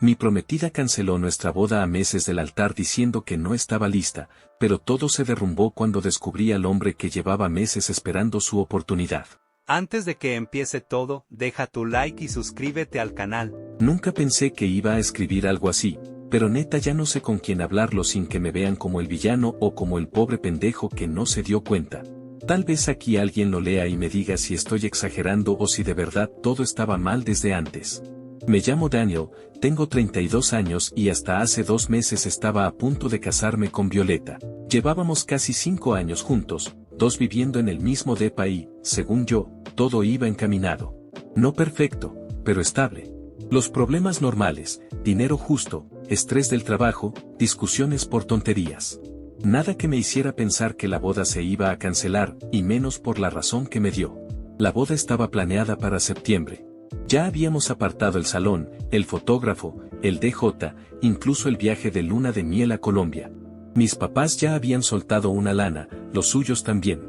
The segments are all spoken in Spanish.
Mi prometida canceló nuestra boda a meses del altar diciendo que no estaba lista, pero todo se derrumbó cuando descubrí al hombre que llevaba meses esperando su oportunidad. Antes de que empiece todo, deja tu like y suscríbete al canal. Nunca pensé que iba a escribir algo así, pero neta ya no sé con quién hablarlo sin que me vean como el villano o como el pobre pendejo que no se dio cuenta. Tal vez aquí alguien lo lea y me diga si estoy exagerando o si de verdad todo estaba mal desde antes. Me llamo Daniel, tengo 32 años y hasta hace 2 meses estaba a punto de casarme con Violeta. Llevábamos casi 5 años juntos, 2 viviendo en el mismo depa y, según yo, todo iba encaminado. No perfecto, pero estable. Los problemas normales, dinero justo, estrés del trabajo, discusiones por tonterías. Nada que me hiciera pensar que la boda se iba a cancelar, y menos por la razón que me dio. La boda estaba planeada para septiembre. Ya habíamos apartado el salón, el fotógrafo, el DJ, incluso el viaje de luna de miel a Colombia. Mis papás ya habían soltado una lana, los suyos también.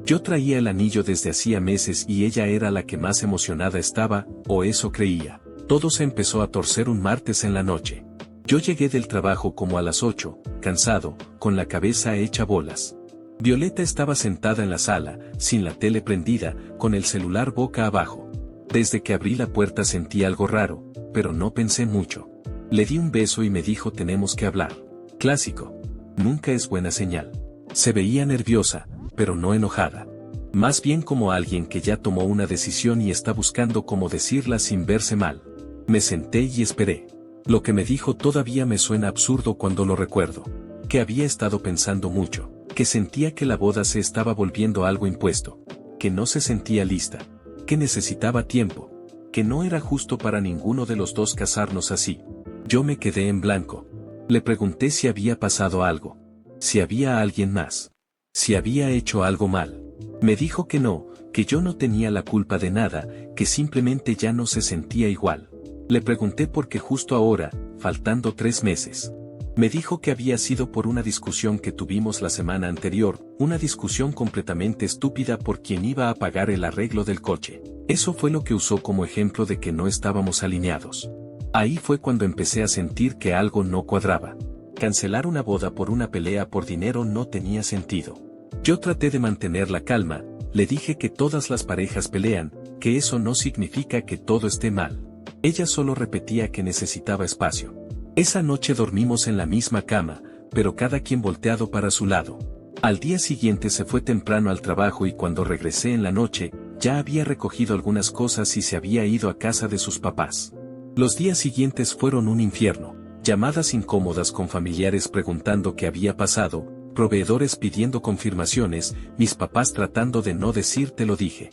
Yo traía el anillo desde hacía meses y ella era la que más emocionada estaba, o eso creía. Todo se empezó a torcer un martes en la noche. Yo llegué del trabajo como a las 8, cansado, con la cabeza hecha bolas. Violeta estaba sentada en la sala, sin la tele prendida, con el celular boca abajo. Desde que abrí la puerta sentí algo raro, pero no pensé mucho. Le di un beso y me dijo tenemos que hablar. Clásico. Nunca es buena señal. Se veía nerviosa, pero no enojada. Más bien como alguien que ya tomó una decisión y está buscando cómo decirla sin verse mal. Me senté y esperé. Lo que me dijo todavía me suena absurdo cuando lo recuerdo. Que había estado pensando mucho, que sentía que la boda se estaba volviendo algo impuesto, que no se sentía lista, que necesitaba tiempo, que no era justo para ninguno de los dos casarnos así. Yo me quedé en blanco. Le pregunté si había pasado algo, si había alguien más, si había hecho algo mal. Me dijo que no, que yo no tenía la culpa de nada, que simplemente ya no se sentía igual. Le pregunté por qué justo ahora, faltando 3 meses. Me dijo que había sido por una discusión que tuvimos la semana anterior, una discusión completamente estúpida por quién iba a pagar el arreglo del coche. Eso fue lo que usó como ejemplo de que no estábamos alineados. Ahí fue cuando empecé a sentir que algo no cuadraba. Cancelar una boda por una pelea por dinero no tenía sentido. Yo traté de mantener la calma, le dije que todas las parejas pelean, que eso no significa que todo esté mal. Ella solo repetía que necesitaba espacio. Esa noche dormimos en la misma cama, pero cada quien volteado para su lado. Al día siguiente se fue temprano al trabajo y cuando regresé en la noche, ya había recogido algunas cosas y se había ido a casa de sus papás. Los días siguientes fueron un infierno, llamadas incómodas con familiares preguntando qué había pasado, proveedores pidiendo confirmaciones, mis papás tratando de no decir te lo dije.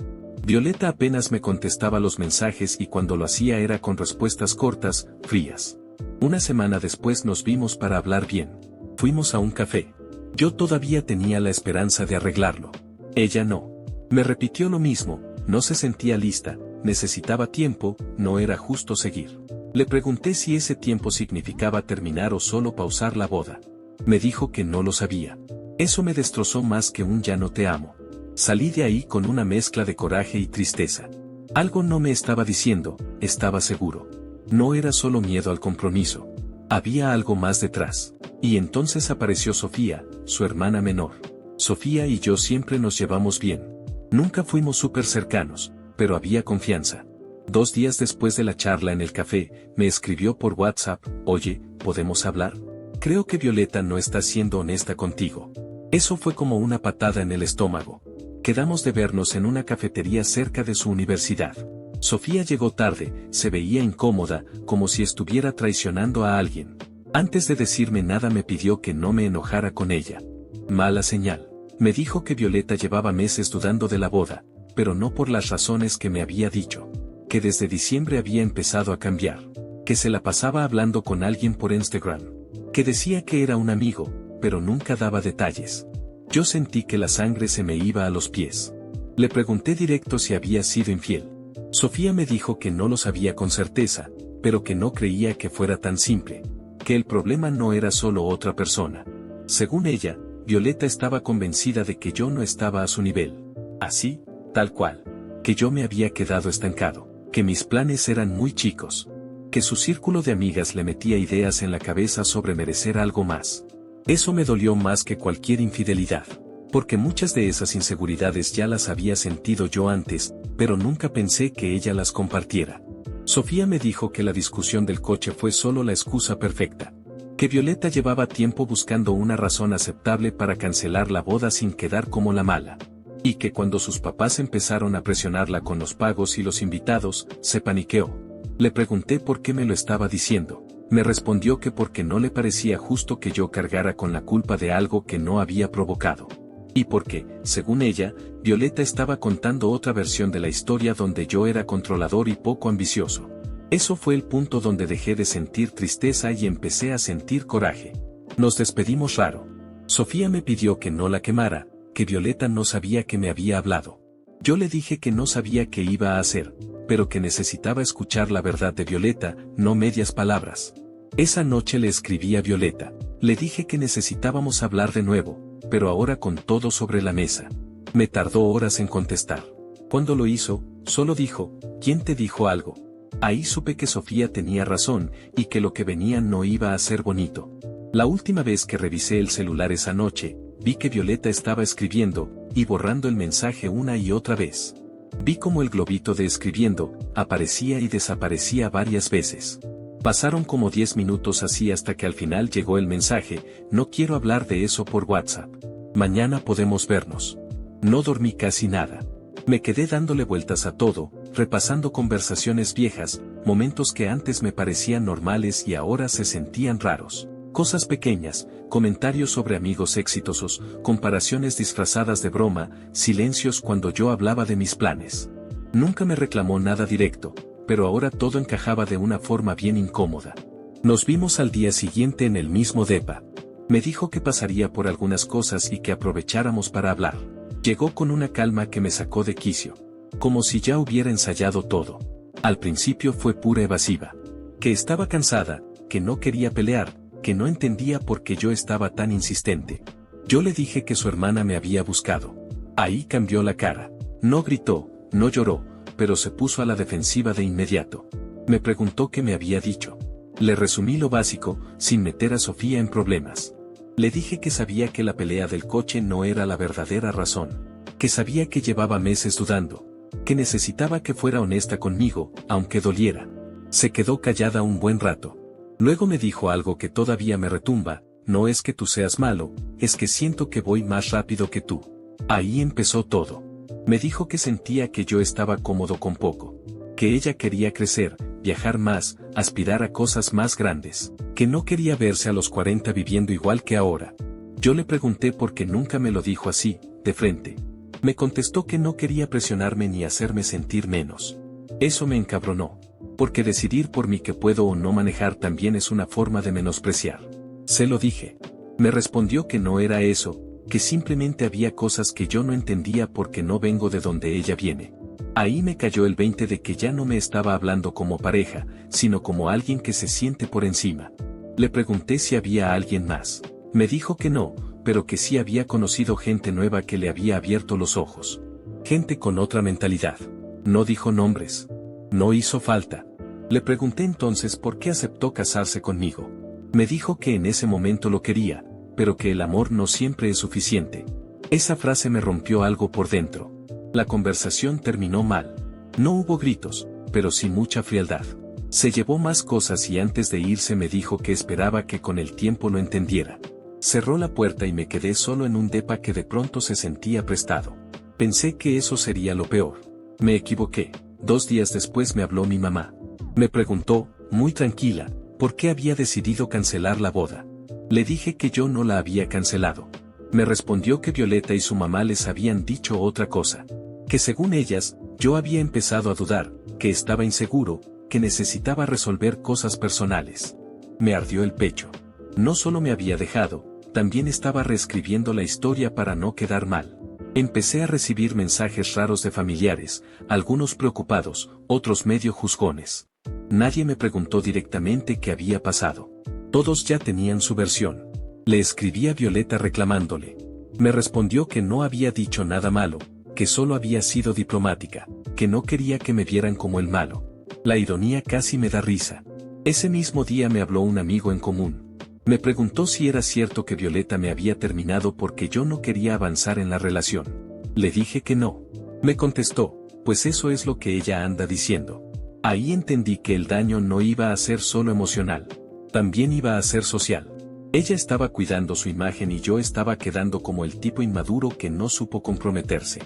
Violeta apenas me contestaba los mensajes y cuando lo hacía era con respuestas cortas, frías. Una semana después nos vimos para hablar bien. Fuimos a un café. Yo todavía tenía la esperanza de arreglarlo. Ella no. Me repitió lo mismo, no se sentía lista, necesitaba tiempo, no era justo seguir. Le pregunté si ese tiempo significaba terminar o solo pausar la boda. Me dijo que no lo sabía. Eso me destrozó más que un ya no te amo. Salí de ahí con una mezcla de coraje y tristeza. Algo no me estaba diciendo, estaba seguro. No era solo miedo al compromiso. Había algo más detrás. Y entonces apareció Sofía, su hermana menor. Sofía y yo siempre nos llevamos bien. Nunca fuimos súper cercanos, pero había confianza. 2 días después de la charla en el café, me escribió por WhatsApp, oye, ¿podemos hablar? Creo que Violeta no está siendo honesta contigo. Eso fue como una patada en el estómago. Quedamos de vernos en una cafetería cerca de su universidad. Sofía llegó tarde, se veía incómoda, como si estuviera traicionando a alguien. Antes de decirme nada me pidió que no me enojara con ella. Mala señal. Me dijo que Violeta llevaba meses dudando de la boda, pero no por las razones que me había dicho. Que desde diciembre había empezado a cambiar. Que se la pasaba hablando con alguien por Instagram. Que decía que era un amigo, pero nunca daba detalles. Yo sentí que la sangre se me iba a los pies. Le pregunté directo si había sido infiel. Sofía me dijo que no lo sabía con certeza, pero que no creía que fuera tan simple. Que el problema no era solo otra persona. Según ella, Violeta estaba convencida de que yo no estaba a su nivel. Así, tal cual. Que yo me había quedado estancado. Que mis planes eran muy chicos. que su círculo de amigas le metía ideas en la cabeza sobre merecer algo más. Eso me dolió más que cualquier infidelidad, porque muchas de esas inseguridades ya las había sentido yo antes, pero nunca pensé que ella las compartiera. Sofía me dijo que la discusión del coche fue solo la excusa perfecta, que Violeta llevaba tiempo buscando una razón aceptable para cancelar la boda sin quedar como la mala, y que cuando sus papás empezaron a presionarla con los pagos y los invitados, se paniqueó. Le pregunté por qué me lo estaba diciendo. Me respondió que porque no le parecía justo que yo cargara con la culpa de algo que no había provocado. Y porque, según ella, Violeta estaba contando otra versión de la historia donde yo era controlador y poco ambicioso. Eso fue el punto donde dejé de sentir tristeza y empecé a sentir coraje. Nos despedimos raro. Sofía me pidió que no la quemara, que Violeta no sabía que me había hablado. Yo le dije que no sabía qué iba a hacer, pero que necesitaba escuchar la verdad de Violeta, no medias palabras. Esa noche le escribí a Violeta. Le dije que necesitábamos hablar de nuevo, pero ahora con todo sobre la mesa. Me tardó horas en contestar. Cuando lo hizo, solo dijo, ¿quién te dijo algo? Ahí supe que Sofía tenía razón, y que lo que venía no iba a ser bonito. La última vez que revisé el celular esa noche, vi que Violeta estaba escribiendo, y borrando el mensaje una y otra vez. Vi como el globito de escribiendo, aparecía y desaparecía varias veces. Pasaron como 10 minutos así hasta que al final llegó el mensaje, no quiero hablar de eso por WhatsApp. Mañana podemos vernos. No dormí casi nada. Me quedé dándole vueltas a todo, repasando conversaciones viejas, momentos que antes me parecían normales y ahora se sentían raros. Cosas pequeñas, comentarios sobre amigos exitosos, comparaciones disfrazadas de broma, silencios cuando yo hablaba de mis planes. Nunca me reclamó nada directo, pero ahora todo encajaba de una forma bien incómoda. Nos vimos al día siguiente en el mismo depa. Me dijo que pasaría por algunas cosas y que aprovecháramos para hablar. Llegó con una calma que me sacó de quicio. Como si ya hubiera ensayado todo. Al principio fue pura evasiva. Que estaba cansada, que no quería pelear, que no entendía por qué yo estaba tan insistente. Yo le dije que su hermana me había buscado. Ahí cambió la cara. No gritó, no lloró, pero se puso a la defensiva de inmediato. Me preguntó qué me había dicho. Le resumí lo básico, sin meter a Sofía en problemas. Le dije que sabía que la pelea del coche no era la verdadera razón. Que sabía que llevaba meses dudando. Que necesitaba que fuera honesta conmigo, aunque doliera. Se quedó callada un buen rato. Luego me dijo algo que todavía me retumba, no es que tú seas malo, es que siento que voy más rápido que tú. Ahí empezó todo. Me dijo que sentía que yo estaba cómodo con poco. Que ella quería crecer, viajar más, aspirar a cosas más grandes. Que no quería verse a los 40 viviendo igual que ahora. Yo le pregunté por qué nunca me lo dijo así, de frente. Me contestó que no quería presionarme ni hacerme sentir menos. Eso me encabronó. Porque decidir por mí que puedo o no manejar también es una forma de menospreciar. Se lo dije. Me respondió que no era eso, que simplemente había cosas que yo no entendía porque no vengo de donde ella viene. Ahí me cayó el 20 de que ya no me estaba hablando como pareja, sino como alguien que se siente por encima. Le pregunté si había alguien más. Me dijo que no, pero que sí había conocido gente nueva que le había abierto los ojos. Gente con otra mentalidad. No dijo nombres. No hizo falta. Le pregunté entonces por qué aceptó casarse conmigo. Me dijo que en ese momento lo quería, pero que el amor no siempre es suficiente. Esa frase me rompió algo por dentro. La conversación terminó mal. No hubo gritos, pero sí mucha frialdad. Se llevó más cosas y antes de irse me dijo que esperaba que con el tiempo lo entendiera. Cerró la puerta y me quedé solo en un depa que de pronto se sentía prestado. Pensé que eso sería lo peor. Me equivoqué. 2 días después me habló mi mamá. Me preguntó, muy tranquila, por qué había decidido cancelar la boda. Le dije que yo no la había cancelado. Me respondió que Violeta y su mamá les habían dicho otra cosa. Que según ellas, yo había empezado a dudar, que estaba inseguro, que necesitaba resolver cosas personales. Me ardió el pecho. No solo me había dejado, también estaba reescribiendo la historia para no quedar mal. Empecé a recibir mensajes raros de familiares, algunos preocupados, otros medio juzgones. Nadie me preguntó directamente qué había pasado. Todos ya tenían su versión. Le escribí a Violeta reclamándole. Me respondió que no había dicho nada malo, que solo había sido diplomática, que no quería que me vieran como el malo. La ironía casi me da risa. Ese mismo día me habló un amigo en común. Me preguntó si era cierto que Violeta me había terminado porque yo no quería avanzar en la relación. Le dije que no. Me contestó, pues eso es lo que ella anda diciendo. Ahí entendí que el daño no iba a ser solo emocional, también iba a ser social. Ella estaba cuidando su imagen y yo estaba quedando como el tipo inmaduro que no supo comprometerse.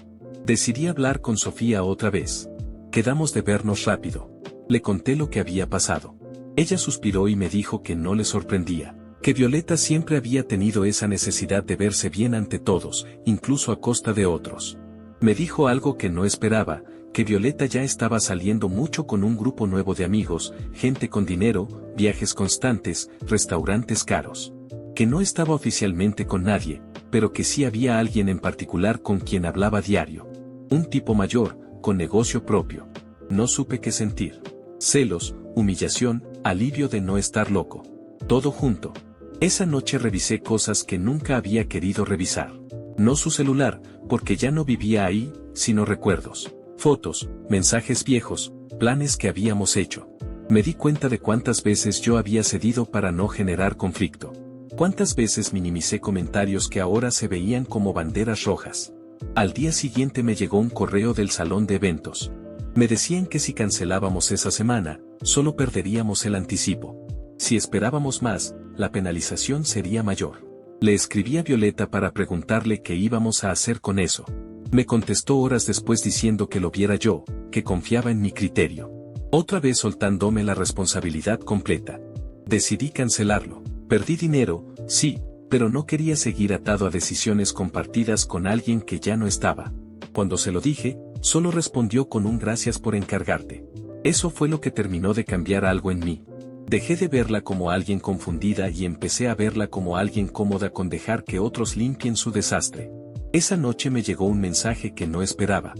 Decidí hablar con Sofía otra vez. Quedamos de vernos rápido. Le conté lo que había pasado. Ella suspiró y me dijo que no le sorprendía, que Violeta siempre había tenido esa necesidad de verse bien ante todos, incluso a costa de otros. Me dijo algo que no esperaba, que Violeta ya estaba saliendo mucho con un grupo nuevo de amigos, gente con dinero, viajes constantes, restaurantes caros. Que no estaba oficialmente con nadie, pero que sí había alguien en particular con quien hablaba diario. Un tipo mayor, con negocio propio. No supe qué sentir. Celos, humillación, alivio de no estar loco. Todo junto. Esa noche revisé cosas que nunca había querido revisar. No su celular, porque ya no vivía ahí, sino recuerdos. Fotos, mensajes viejos, planes que habíamos hecho. Me di cuenta de cuántas veces yo había cedido para no generar conflicto. Cuántas veces minimicé comentarios que ahora se veían como banderas rojas. Al día siguiente me llegó un correo del salón de eventos. Me decían que si cancelábamos esa semana, solo perderíamos el anticipo. Si esperábamos más, la penalización sería mayor. Le escribí a Violeta para preguntarle qué íbamos a hacer con eso. Me contestó horas después diciendo que lo viera yo, que confiaba en mi criterio. Otra vez soltándome la responsabilidad completa. Decidí cancelarlo. Perdí dinero, sí, pero no quería seguir atado a decisiones compartidas con alguien que ya no estaba. Cuando se lo dije, solo respondió con un gracias por encargarte. Eso fue lo que terminó de cambiar algo en mí. Dejé de verla como alguien confundida y empecé a verla como alguien cómoda con dejar que otros limpien su desastre. Esa noche me llegó un mensaje que no esperaba.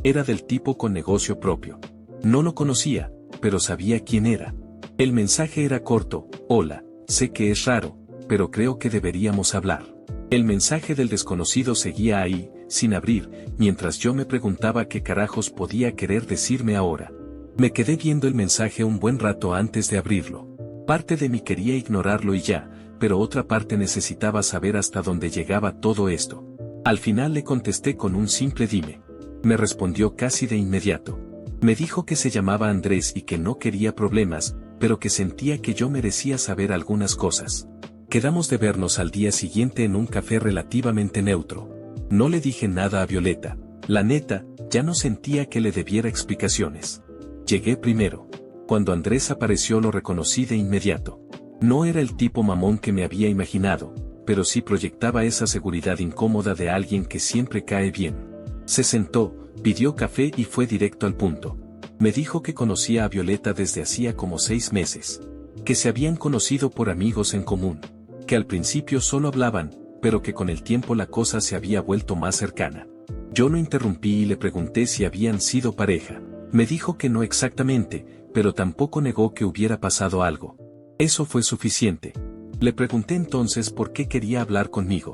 Era del tipo con negocio propio. No lo conocía, pero sabía quién era. El mensaje era corto: hola, sé que es raro, pero creo que deberíamos hablar. El mensaje del desconocido seguía ahí, sin abrir, mientras yo me preguntaba qué carajos podía querer decirme ahora. Me quedé viendo el mensaje un buen rato antes de abrirlo. Parte de mí quería ignorarlo y ya, pero otra parte necesitaba saber hasta dónde llegaba todo esto. Al final le contesté con un simple dime. Me respondió casi de inmediato. Me dijo que se llamaba Andrés y que no quería problemas, pero que sentía que yo merecía saber algunas cosas. Quedamos de vernos al día siguiente en un café relativamente neutro. No le dije nada a Violeta. La neta, ya no sentía que le debiera explicaciones. Llegué primero. Cuando Andrés apareció lo reconocí de inmediato. No era el tipo mamón que me había imaginado, pero sí proyectaba esa seguridad incómoda de alguien que siempre cae bien. Se sentó, pidió café y fue directo al punto. Me dijo que conocía a Violeta desde hacía como 6 meses. Que se habían conocido por amigos en común. Que al principio solo hablaban, pero que con el tiempo la cosa se había vuelto más cercana. Yo lo interrumpí y le pregunté si habían sido pareja. Me dijo que no exactamente, pero tampoco negó que hubiera pasado algo. Eso fue suficiente. Le pregunté entonces por qué quería hablar conmigo.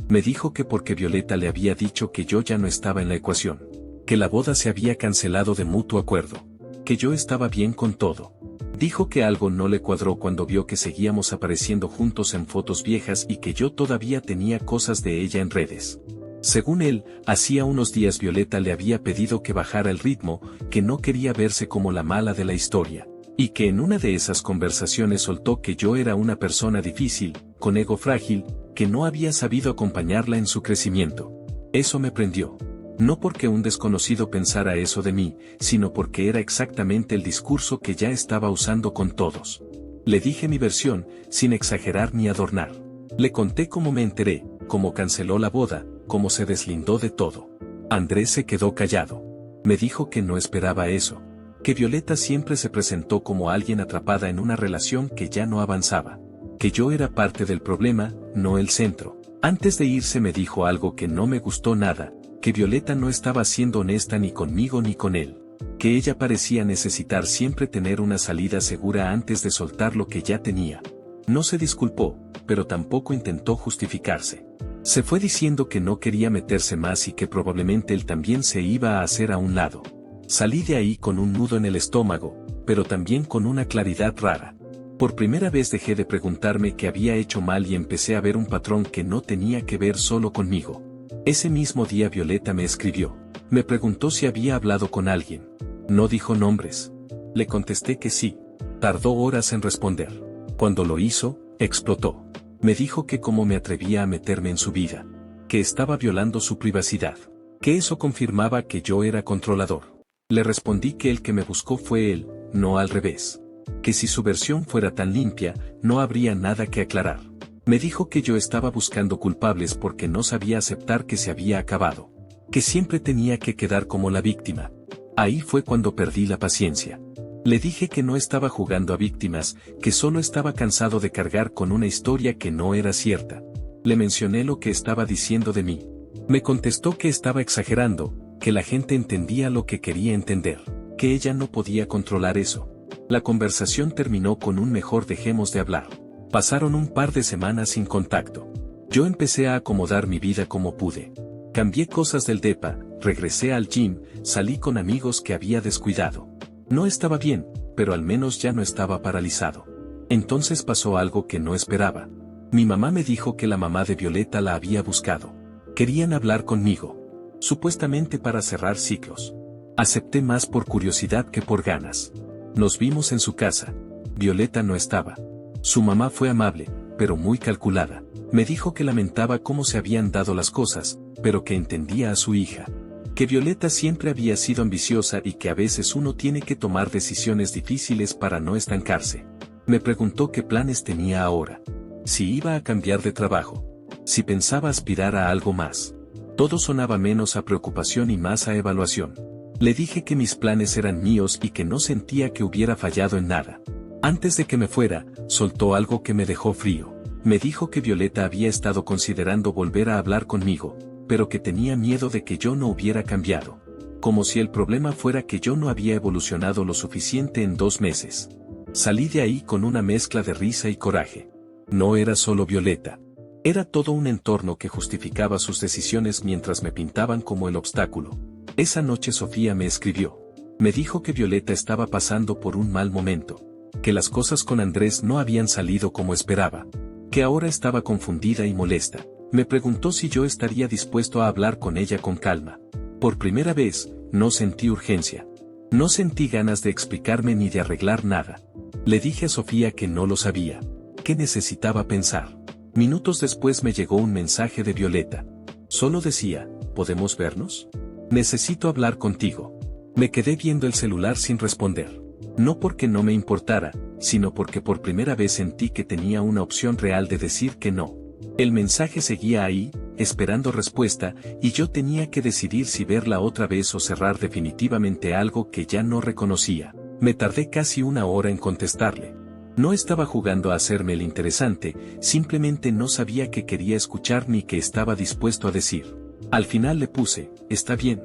Me dijo que porque Violeta le había dicho que yo ya no estaba en la ecuación. Que la boda se había cancelado de mutuo acuerdo. Que yo estaba bien con todo. Dijo que algo no le cuadró cuando vio que seguíamos apareciendo juntos en fotos viejas y que yo todavía tenía cosas de ella en redes. Según él, hacía unos días Violeta le había pedido que bajara el ritmo, que no quería verse como la mala de la historia, y que en una de esas conversaciones soltó que yo era una persona difícil, con ego frágil, que no había sabido acompañarla en su crecimiento. Eso me prendió. No porque un desconocido pensara eso de mí, sino porque era exactamente el discurso que ya estaba usando con todos. Le dije mi versión, sin exagerar ni adornar. Le conté cómo me enteré, cómo canceló la boda, cómo se deslindó de todo. Andrés se quedó callado. Me dijo que no esperaba eso. Que Violeta siempre se presentó como alguien atrapada en una relación que ya no avanzaba. Que yo era parte del problema, no el centro. Antes de irse me dijo algo que no me gustó nada, que Violeta no estaba siendo honesta ni conmigo ni con él. Que ella parecía necesitar siempre tener una salida segura antes de soltar lo que ya tenía. No se disculpó, pero tampoco intentó justificarse. Se fue diciendo que no quería meterse más y que probablemente él también se iba a hacer a un lado. Salí de ahí con un nudo en el estómago, pero también con una claridad rara. Por primera vez dejé de preguntarme qué había hecho mal y empecé a ver un patrón que no tenía que ver solo conmigo. Ese mismo día Violeta me escribió. Me preguntó si había hablado con alguien. No dijo nombres. Le contesté que sí. Tardó horas en responder. Cuando lo hizo, explotó. Me dijo que cómo me atrevía a meterme en su vida. Que estaba violando su privacidad. Que eso confirmaba que yo era controlador. Le respondí que el que me buscó fue él, no al revés. Que si su versión fuera tan limpia, no habría nada que aclarar. Me dijo que yo estaba buscando culpables porque no sabía aceptar que se había acabado. Que siempre tenía que quedar como la víctima. Ahí fue cuando perdí la paciencia. Le dije que no estaba jugando a víctimas, que solo estaba cansado de cargar con una historia que no era cierta. Le mencioné lo que estaba diciendo de mí. Me contestó que estaba exagerando, que la gente entendía lo que quería entender, que ella no podía controlar eso. La conversación terminó con un mejor dejemos de hablar. Pasaron un par de semanas sin contacto. Yo empecé a acomodar mi vida como pude. Cambié cosas del depa, regresé al gym, salí con amigos que había descuidado. No estaba bien, pero al menos ya no estaba paralizado. Entonces pasó algo que no esperaba. Mi mamá me dijo que la mamá de Violeta la había buscado. Querían hablar conmigo. Supuestamente para cerrar ciclos. Acepté más por curiosidad que por ganas. Nos vimos en su casa. Violeta no estaba. Su mamá fue amable, pero muy calculada. Me dijo que lamentaba cómo se habían dado las cosas, pero que entendía a su hija. Que Violeta siempre había sido ambiciosa y que a veces uno tiene que tomar decisiones difíciles para no estancarse. Me preguntó qué planes tenía ahora. Si iba a cambiar de trabajo. Si pensaba aspirar a algo más. Todo sonaba menos a preocupación y más a evaluación. Le dije que mis planes eran míos y que no sentía que hubiera fallado en nada. Antes de que me fuera, soltó algo que me dejó frío. Me dijo que Violeta había estado considerando volver a hablar conmigo, pero que tenía miedo de que yo no hubiera cambiado. Como si el problema fuera que yo no había evolucionado lo suficiente en 2 meses. Salí de ahí con una mezcla de risa y coraje. No era solo Violeta. Era todo un entorno que justificaba sus decisiones mientras me pintaban como el obstáculo. Esa noche Sofía me escribió. Me dijo que Violeta estaba pasando por un mal momento. Que las cosas con Andrés no habían salido como esperaba. Que ahora estaba confundida y molesta. Me preguntó si yo estaría dispuesto a hablar con ella con calma. Por primera vez, no sentí urgencia. No sentí ganas de explicarme ni de arreglar nada. Le dije a Sofía que no lo sabía. Que necesitaba pensar. Minutos después me llegó un mensaje de Violeta. Solo decía, ¿podemos vernos? Necesito hablar contigo. Me quedé viendo el celular sin responder. No porque no me importara, sino porque por primera vez sentí que tenía una opción real de decir que no. El mensaje seguía ahí, esperando respuesta, y yo tenía que decidir si verla otra vez o cerrar definitivamente algo que ya no reconocía. Me tardé casi 1 hora en contestarle. No estaba jugando a hacerme el interesante, simplemente no sabía qué quería escuchar ni qué estaba dispuesto a decir. Al final le puse, está bien.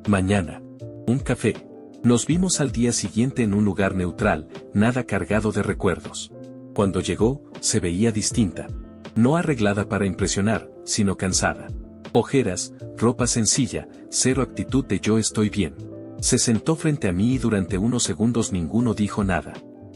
Mañana. Un café. Nos vimos al día siguiente en un lugar neutral, nada cargado de recuerdos. Cuando llegó, se veía distinta. No arreglada para impresionar, sino cansada. Ojeras, ropa sencilla, cero actitud de yo estoy bien. Se sentó frente a mí y durante unos segundos ninguno dijo nada.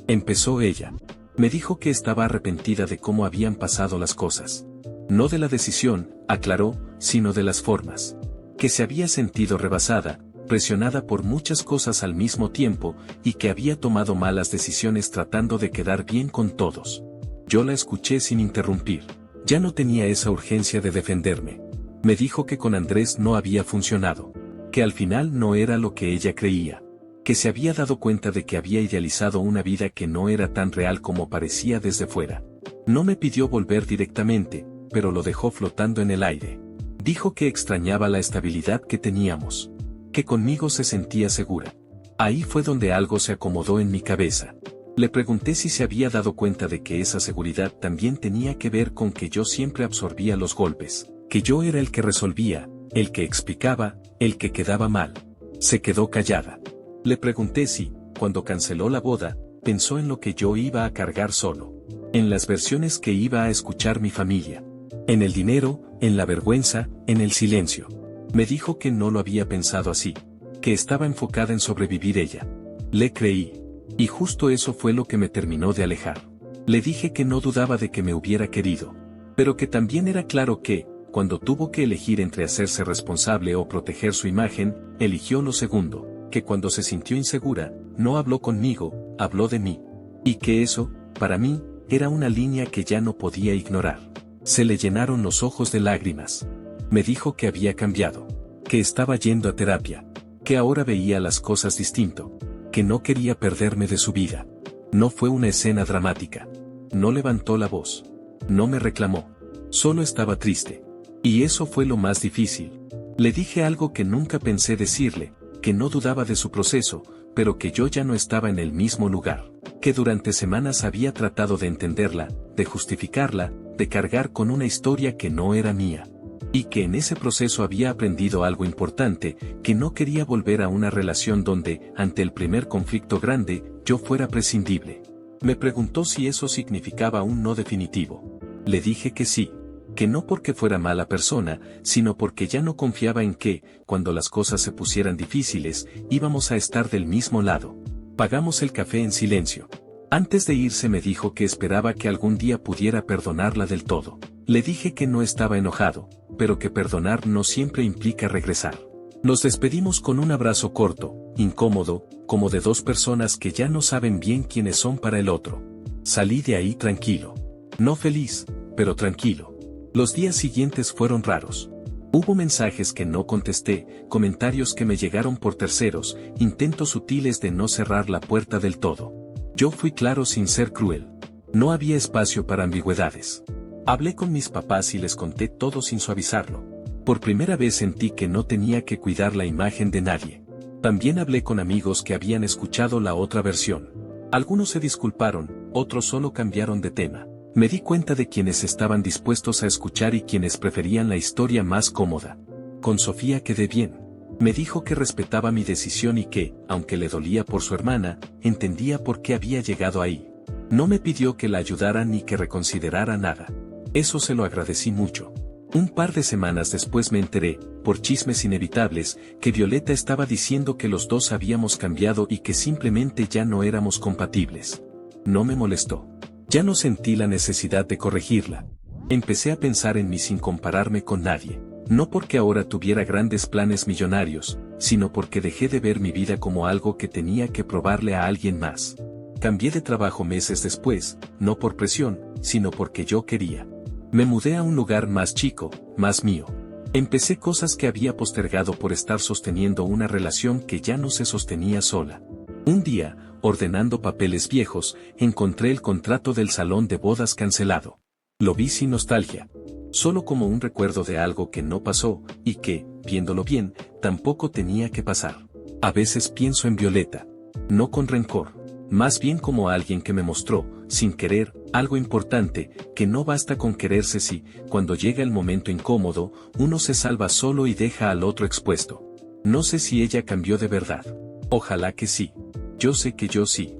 Empezó ella. Me dijo que estaba arrepentida de cómo habían pasado las cosas. No de la decisión, aclaró, sino de las formas. Que se había sentido rebasada, presionada por muchas cosas al mismo tiempo, y que había tomado malas decisiones tratando de quedar bien con todos. Yo la escuché sin interrumpir. Ya no tenía esa urgencia de defenderme. Me dijo que con Andrés no había funcionado. Que al final no era lo que ella creía. Que se había dado cuenta de que había idealizado una vida que no era tan real como parecía desde fuera. No me pidió volver directamente, pero lo dejó flotando en el aire. Dijo que extrañaba la estabilidad que teníamos. Que conmigo se sentía segura. Ahí fue donde algo se acomodó en mi cabeza. Le pregunté si se había dado cuenta de que esa seguridad también tenía que ver con que yo siempre absorbía los golpes, que yo era el que resolvía, el que explicaba, el que quedaba mal. Se quedó callada. Le pregunté si, cuando canceló la boda, pensó en lo que yo iba a cargar solo. En las versiones que iba a escuchar mi familia. En el dinero, en la vergüenza, en el silencio. Me dijo que no lo había pensado así. Que estaba enfocada en sobrevivir ella. Le creí. Y justo eso fue lo que me terminó de alejar. Le dije que no dudaba de que me hubiera querido, pero que también era claro que, cuando tuvo que elegir entre hacerse responsable o proteger su imagen, eligió lo segundo, que cuando se sintió insegura, no habló conmigo, habló de mí. Y que eso, para mí, era una línea que ya no podía ignorar. Se le llenaron los ojos de lágrimas. Me dijo que había cambiado, que estaba yendo a terapia, que ahora veía las cosas distinto, que no quería perderme de su vida. No fue una escena dramática. No levantó la voz. No me reclamó. Solo estaba triste. Y eso fue lo más difícil. Le dije algo que nunca pensé decirle, que no dudaba de su proceso, pero que yo ya no estaba en el mismo lugar, que durante semanas había tratado de entenderla, de justificarla, de cargar con una historia que no era mía. Y que en ese proceso había aprendido algo importante, que no quería volver a una relación donde, ante el primer conflicto grande, yo fuera prescindible. Me preguntó si eso significaba un no definitivo. Le dije que sí. Que no porque fuera mala persona, sino porque ya no confiaba en que, cuando las cosas se pusieran difíciles, íbamos a estar del mismo lado. Pagamos el café en silencio. Antes de irse me dijo que esperaba que algún día pudiera perdonarla del todo. Le dije que no estaba enojado, pero que perdonar no siempre implica regresar. Nos despedimos con un abrazo corto, incómodo, como de dos personas que ya no saben bien quiénes son para el otro. Salí de ahí tranquilo. No feliz, pero tranquilo. Los días siguientes fueron raros. Hubo mensajes que no contesté, comentarios que me llegaron por terceros, intentos sutiles de no cerrar la puerta del todo. Yo fui claro sin ser cruel. No había espacio para ambigüedades. Hablé con mis papás y les conté todo sin suavizarlo. Por primera vez sentí que no tenía que cuidar la imagen de nadie. También hablé con amigos que habían escuchado la otra versión. Algunos se disculparon, otros solo cambiaron de tema. Me di cuenta de quienes estaban dispuestos a escuchar y quienes preferían la historia más cómoda. Con Sofía quedé bien. Me dijo que respetaba mi decisión y que, aunque le dolía por su hermana, entendía por qué había llegado ahí. No me pidió que la ayudara ni que reconsiderara nada. Eso se lo agradecí mucho. Un par de semanas después me enteré, por chismes inevitables, que Violeta estaba diciendo que los dos habíamos cambiado y que simplemente ya no éramos compatibles. No me molestó. Ya no sentí la necesidad de corregirla. Empecé a pensar en mí sin compararme con nadie. No porque ahora tuviera grandes planes millonarios, sino porque dejé de ver mi vida como algo que tenía que probarle a alguien más. Cambié de trabajo meses después, no por presión, sino porque yo quería. Me mudé a un lugar más chico, más mío. Empecé cosas que había postergado por estar sosteniendo una relación que ya no se sostenía sola. Un día, ordenando papeles viejos, encontré el contrato del salón de bodas cancelado. Lo vi sin nostalgia. Solo como un recuerdo de algo que no pasó, y que, viéndolo bien, tampoco tenía que pasar. A veces pienso en Violeta. No con rencor. Más bien como alguien que me mostró, sin querer, algo importante, que no basta con quererse si, cuando llega el momento incómodo, uno se salva solo y deja al otro expuesto. No sé si ella cambió de verdad. Ojalá que sí. Yo sé que yo sí.